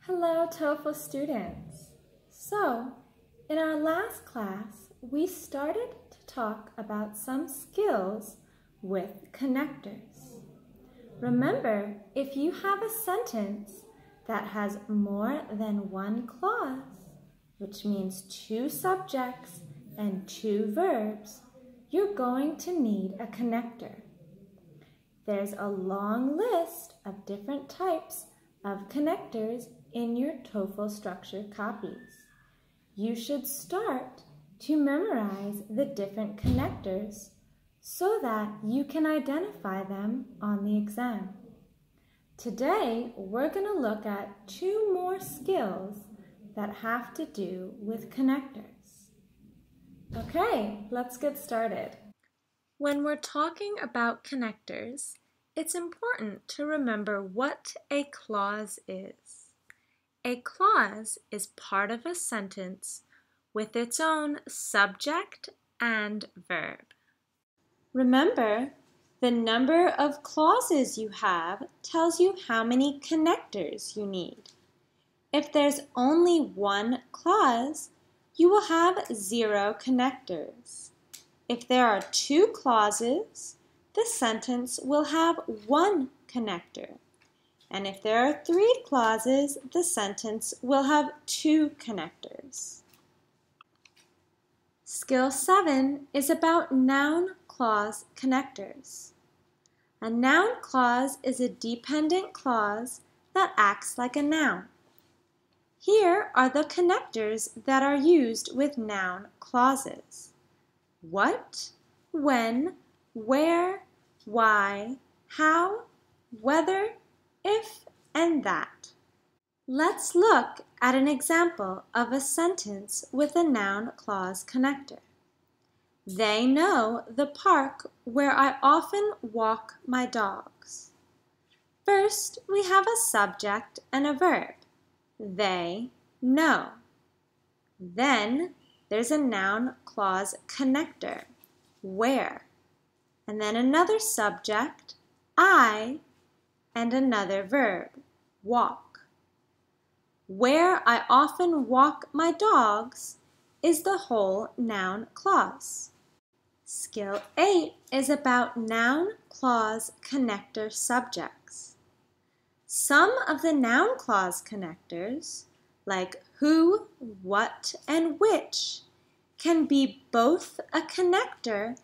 Hello, TOEFL students. So, in our last class, we started to talk about some skills with connectors. Remember, if you have a sentence that has more than one clause, which means two subjects and two verbs, you're going to need a connector. There's a long list of different types of connectors in your TOEFL structure copies. You should start to memorize the different connectors so that you can identify them on the exam. Today, we're going to look at two more skills that have to do with connectors. Okay, let's get started. When we're talking about connectors, it's important to remember what a clause is. A clause is part of a sentence with its own subject and verb. Remember, the number of clauses you have tells you how many connectors you need. If there's only one clause, you will have 0 connectors. If there are 2 clauses, the sentence will have 1 connector. And if there are 3 clauses, the sentence will have 2 connectors. Skill 7 is about noun clause connectors. A noun clause is a dependent clause that acts like a noun. Here are the connectors that are used with noun clauses: what, when, where, why, how, whether, if, and that. Let's look at an example of a sentence with a noun clause connector. They know the park where I often walk my dogs. First, we have a subject and a verb. They know. Then, there's a noun clause connector, where, and then another subject, I, and another verb, walk. Where I often walk my dogs is the whole noun clause. Skill 8 is about noun clause connector subjects. Some of the noun clause connectors, like who, what, and which, can be both a connector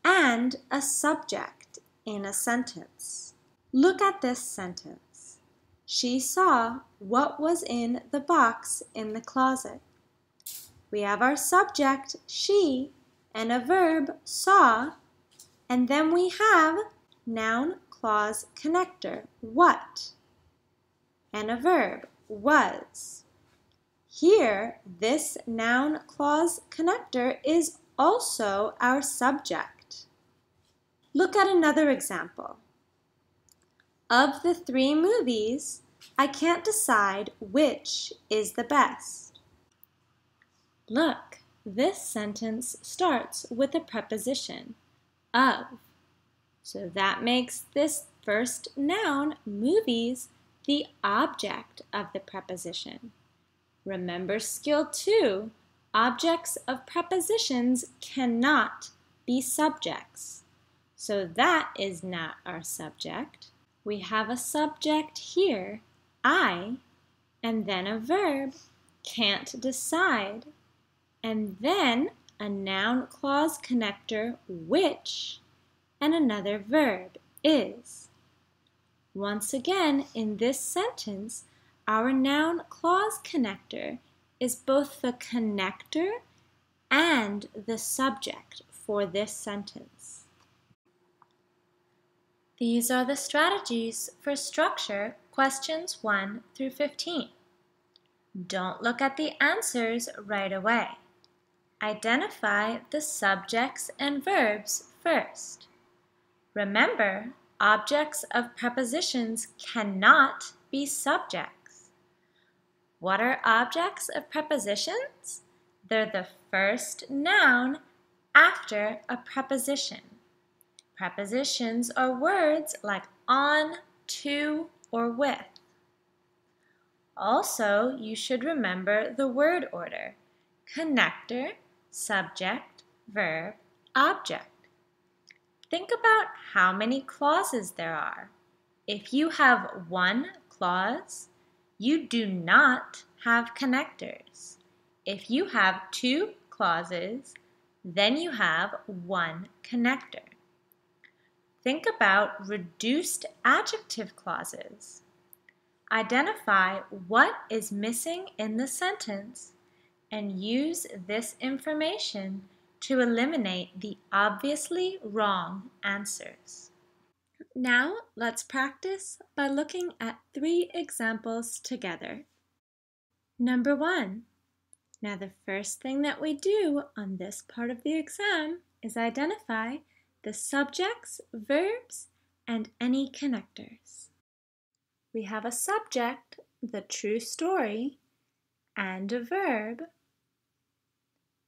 and a subject in a sentence. Look at this sentence. She saw what was in the box in the closet. We have our subject, she, and a verb, saw, and then we have noun clause connector, what, and a verb, was. Here, this noun clause connector is also our subject. Look at another example. Of the 3 movies, I can't decide which is the best. Look, this sentence starts with a preposition, of. So that makes this first noun, movies, the object of the preposition. Remember skill 2, objects of prepositions cannot be subjects. So that is not our subject. We have a subject here, I, and then a verb, can't decide, and then a noun clause connector, which, and another verb, is. Once again, in this sentence, our noun clause connector is both the connector and the subject for this sentence. These are the strategies for structure questions 1 through 15. Don't look at the answers right away. Identify the subjects and verbs first. Remember, objects of prepositions cannot be subjects. What are objects of prepositions? They're the first noun after a preposition. Prepositions are words like on, to, or with. Also, you should remember the word order: connector, subject, verb, object. Think about how many clauses there are. If you have one clause, you do not have connectors. If you have two clauses, then you have one connector. Think about reduced adjective clauses. Identify what is missing in the sentence and use this information to eliminate the obviously wrong answers. Now let's practice by looking at 3 examples together. Number 1. Now the first thing that we do on this part of the exam is identify the subjects, verbs, and any connectors. We have a subject, the true story, and a verb.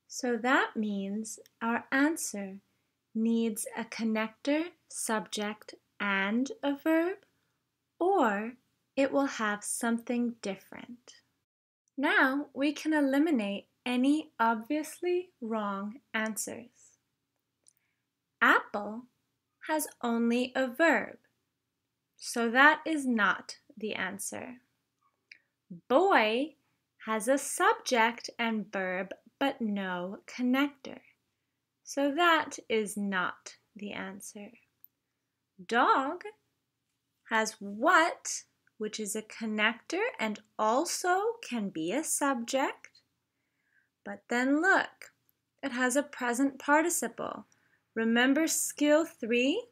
So that means our answer needs a connector, subject, and a verb, or it will have something different. Now we can eliminate any obviously wrong answers. Apple has only a verb, so that is not the answer. Boy has a subject and verb but no connector, so that is not the answer. Dog has what, which is a connector and also can be a subject. But then look, it has a present participle. Remember skill 3?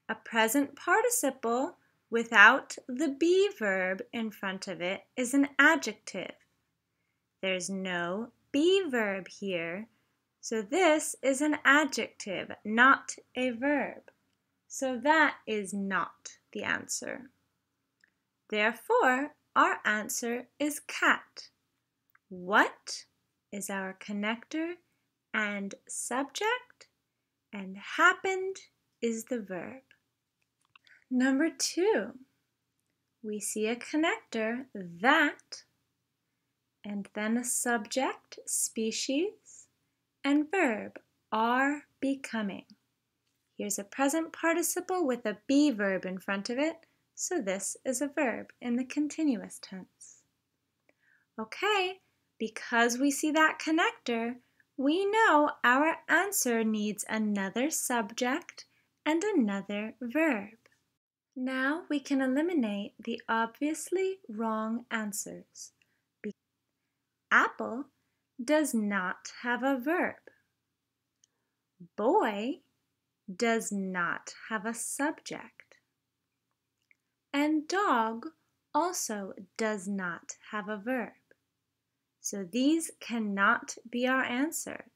A present participle without the be verb in front of it is an adjective. There's no be verb here, so this is an adjective, not a verb. So that is not the answer. Therefore, our answer is cat. What is our connector and subject, and happened is the verb. Number 2, we see a connector, that, and then a subject, species, and verb, are becoming. Here's a present participle with a be verb in front of it, so this is a verb in the continuous tense. Okay, because we see that connector, we know our answer needs another subject and another verb. Now we can eliminate the obviously wrong answers. Apple does not have a verb. Boy does not have a subject. And dog also does not have a verb. So these cannot be our answers.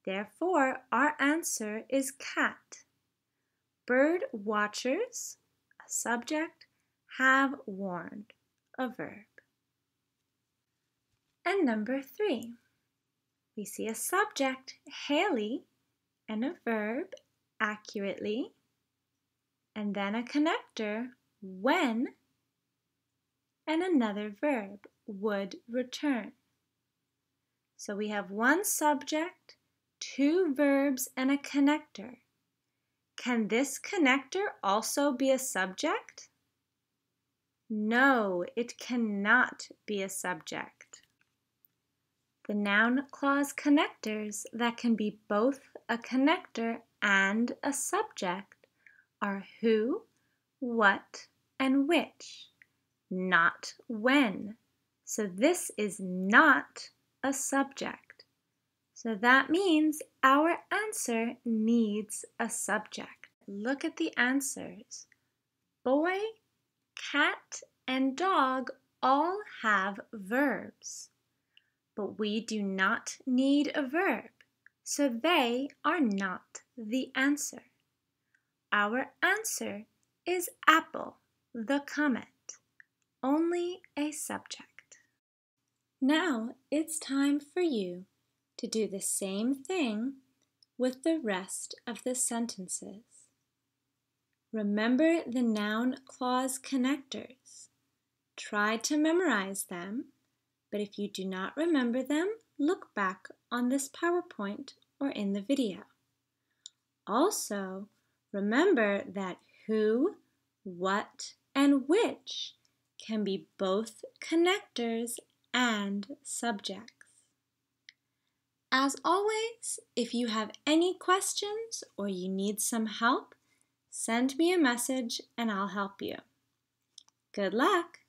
Therefore, our answer is cat. Bird watchers, a subject, have warned, a verb. And number 3, we see a subject, Haley, and a verb, accurately, and then a connector, when, and another verb, would return. So we have one subject, 2 verbs, and a connector. Can this connector also be a subject? No, it cannot be a subject. The noun clause connectors that can be both a connector and a subject are who, what, and which, not when. So this is not a subject. So that means our answer needs a subject. Look at the answers. Boy, cat, and dog all have verbs, but we do not need a verb, so they are not the answer. Our answer is apple, the comet, only a subject. Now it's time for you to do the same thing with the rest of the sentences. Remember the noun clause connectors. Try to memorize them, but if you do not remember them, look back on this PowerPoint or in the video. Also, remember that who, what, and which can be both connectors and subjects. As always, if you have any questions or you need some help, send me a message and I'll help you. Good luck!